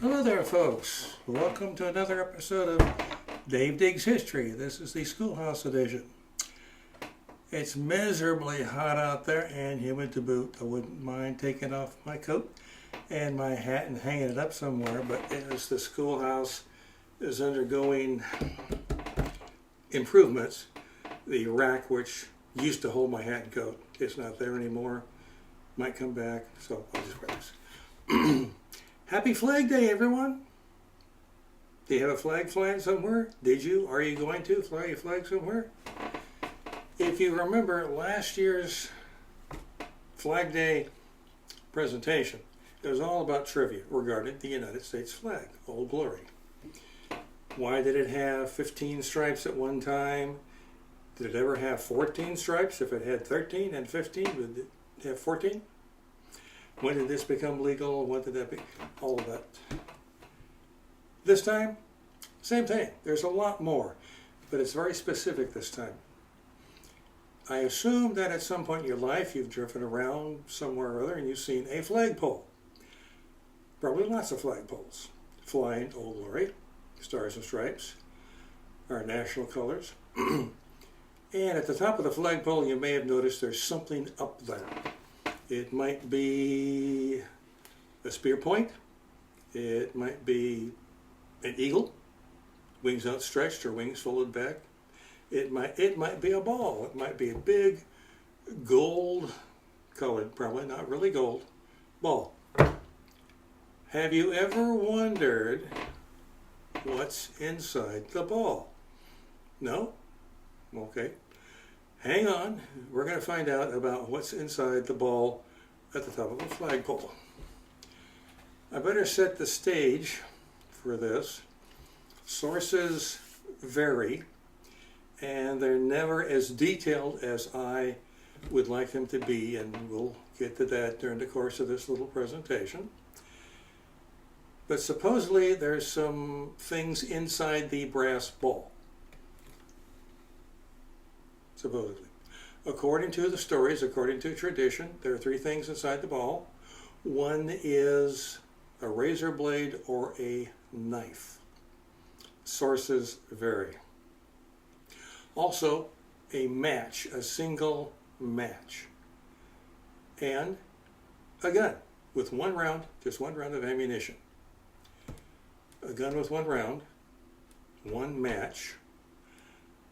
Hello there, folks. Welcome to another episode of Dave Digs History. This is the Schoolhouse Edition. It's miserably hot out there and humid to boot. I wouldn't mind taking off my coat and my hat and hanging it up somewhere, but as the schoolhouse is undergoing improvements, the rack which used to hold my hat and coat is not there anymore. Might come back, so I'll just grab this. Happy Flag Day, everyone! Do you have a flag flying somewhere? Did you? Are you going to fly a flag somewhere? If you remember last year's Flag Day presentation, it was all about trivia regarding the United States flag, Old Glory. Why did it have 15 stripes at one time? Did it ever have 14 stripes? If it had 13 and 15, would it have 14? When did this become legal? When did that be? All of that. This time, same thing. There's a lot more, but it's very specific this time. I assume that at some point in your life you've driven around somewhere or other and you've seen a flagpole. Probably lots of flagpoles. Flying Old Glory, Stars and Stripes, our national colors. And at the top of the flagpole you may have noticed there's something up there. It might be a spear point. It might be an eagle, wings outstretched or wings folded back. It might be a ball. It might be a big gold colored, probably not really gold, ball. Have you ever wondered what's inside the ball? No? Okay. Hang on, we're going to find out about what's inside the ball at the top of a flagpole. I better set the stage for this. Sources vary, and they're never as detailed as I would like them to be, and we'll get to that during the course of this little presentation. But supposedly there's some things inside the brass ball. Supposedly. According to the stories, according to tradition, there are three things inside the ball. One is a razor blade or a knife. Sources vary. Also, a match, a single match. And a gun with one round, just one round of ammunition. A gun with one round, one match,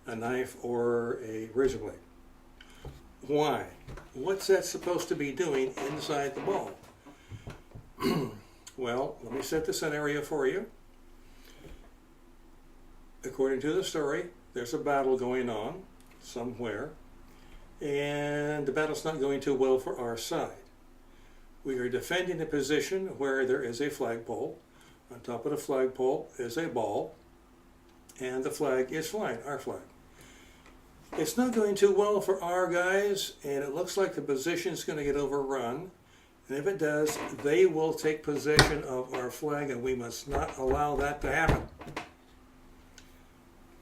a knife or a razor blade. Why? What's that supposed to be doing inside the ball? Well, let me set the scenario for you. According to the story, there's a battle going on somewhere, and the battle's not going too well for our side. We are defending a position where there is a flagpole. On top of the flagpole is a ball, and the flag is flying, our flag. It's not going too well for our guys, and it looks like the position's going to get overrun. And if it does, they will take possession of our flag, and we must not allow that to happen.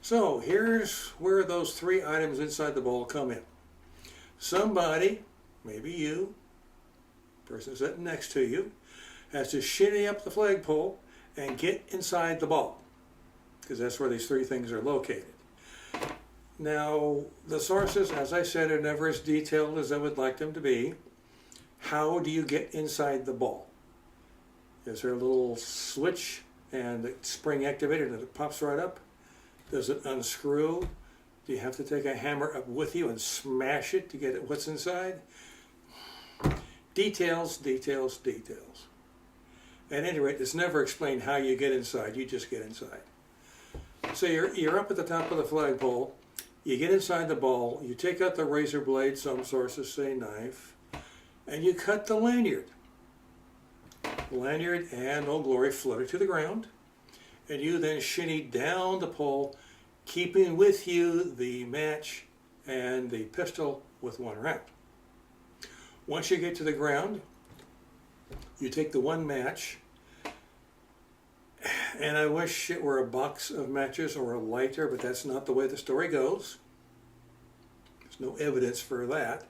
So here's where those three items inside the ball come in. Somebody, maybe you, person sitting next to you, has to shinny up the flagpole and get inside the ball, because that's where these three things are located. Now, the sources, as I said, are never as detailed as I would like them to be. How do you get inside the ball? Is there a little switch and the spring activated and it pops right up? Does it unscrew? Do you have to take a hammer up with you and smash it to get at what's inside? Details, details, details. At any rate, it's never explained how you get inside. You just get inside. So you're up at the top of the flagpole. You get inside the ball. You take out the razor blade, some sources say knife, and you cut the lanyard. The lanyard and Old Glory flutter to the ground, and you then shinny down the pole, keeping with you the match and the pistol with one round. Once you get to the ground, you take the one match, and I wish it were a box of matches or a lighter, but that's not the way the story goes. There's no evidence for that.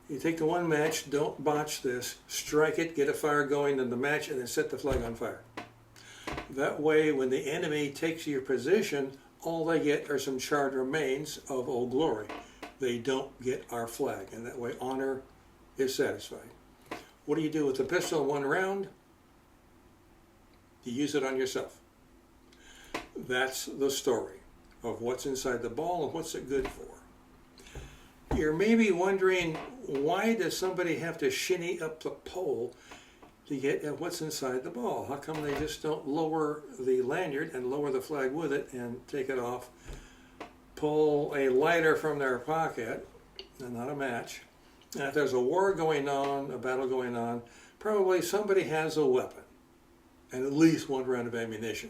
You take the one match, don't botch this, strike it, get a fire going in the match, and then set the flag on fire. That way, when the enemy takes your position, all they get are some charred remains of Old Glory. They don't get our flag, and that way honor is satisfied. What do you do with the pistol in one round? You use it on yourself. That's the story of what's inside the ball and what's it good for. You're maybe wondering, why does somebody have to shinny up the pole to get at what's inside the ball? How come they just don't lower the lanyard and lower the flag with it and take it off, pull a lighter from their pocket, and not a match? And if there's a war going on, a battle going on, probably somebody has a weapon and at least one round of ammunition.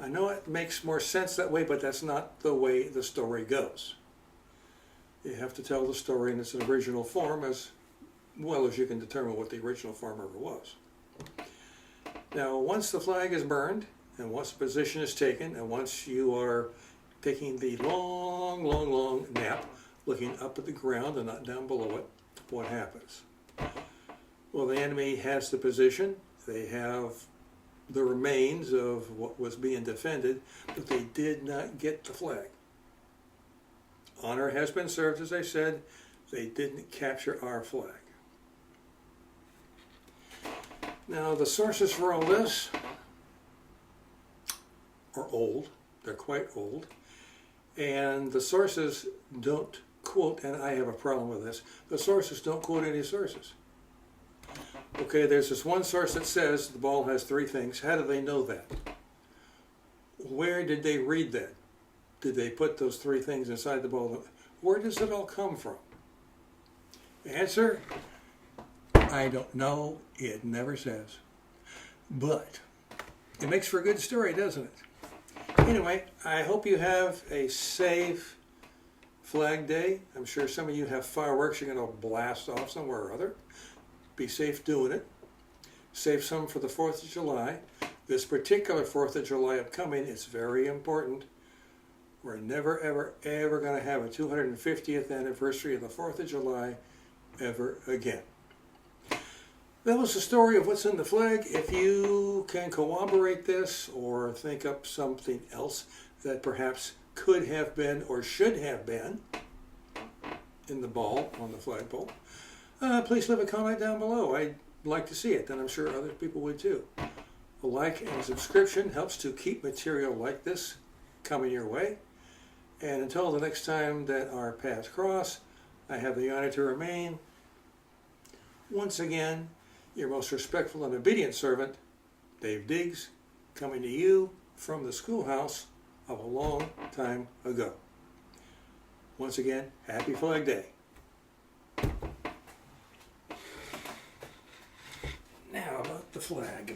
I know it makes more sense that way, but that's not the way the story goes. You have to tell the story in its original form as well as you can determine what the original form ever was. Now, once the flag is burned, and once the position is taken, and once you are taking the long, long, long nap, looking up at the ground and not down below it, what happens? Well, the enemy has the position. They have the remains of what was being defended, but they did not get the flag. Honor has been served, as I said. They didn't capture our flag. Now, the sources for all this are old. They're quite old. And the sources don't quote, and I have a problem with this, the sources don't quote any sources. Okay, there's this one source that says the ball has three things. How do they know that? Where did they read that? Did they put those three things inside the ball? Where does it all come from? Answer, I don't know. It never says. But it makes for a good story, doesn't it? Anyway, I hope you have a safe Flag Day. I'm sure some of you have fireworks you're going to blast off somewhere or other. Be safe doing it. Save some for the 4th of July. This particular 4th of July upcoming is very important. We're never, ever, ever going to have a 250th anniversary of the 4th of July ever again. That was the story of what's in the flag. If you can corroborate this or think up something else that perhaps could have been or should have been in the ball on the flagpole, please leave a comment down below. I'd like to see it, and I'm sure other people would too. A like and a subscription helps to keep material like this coming your way. And until the next time that our paths cross, I have the honor to remain, once again, your most respectful and obedient servant, Dave Diggs, coming to you from the schoolhouse of a long time ago. Once again, happy Flag Day. Now about the flag.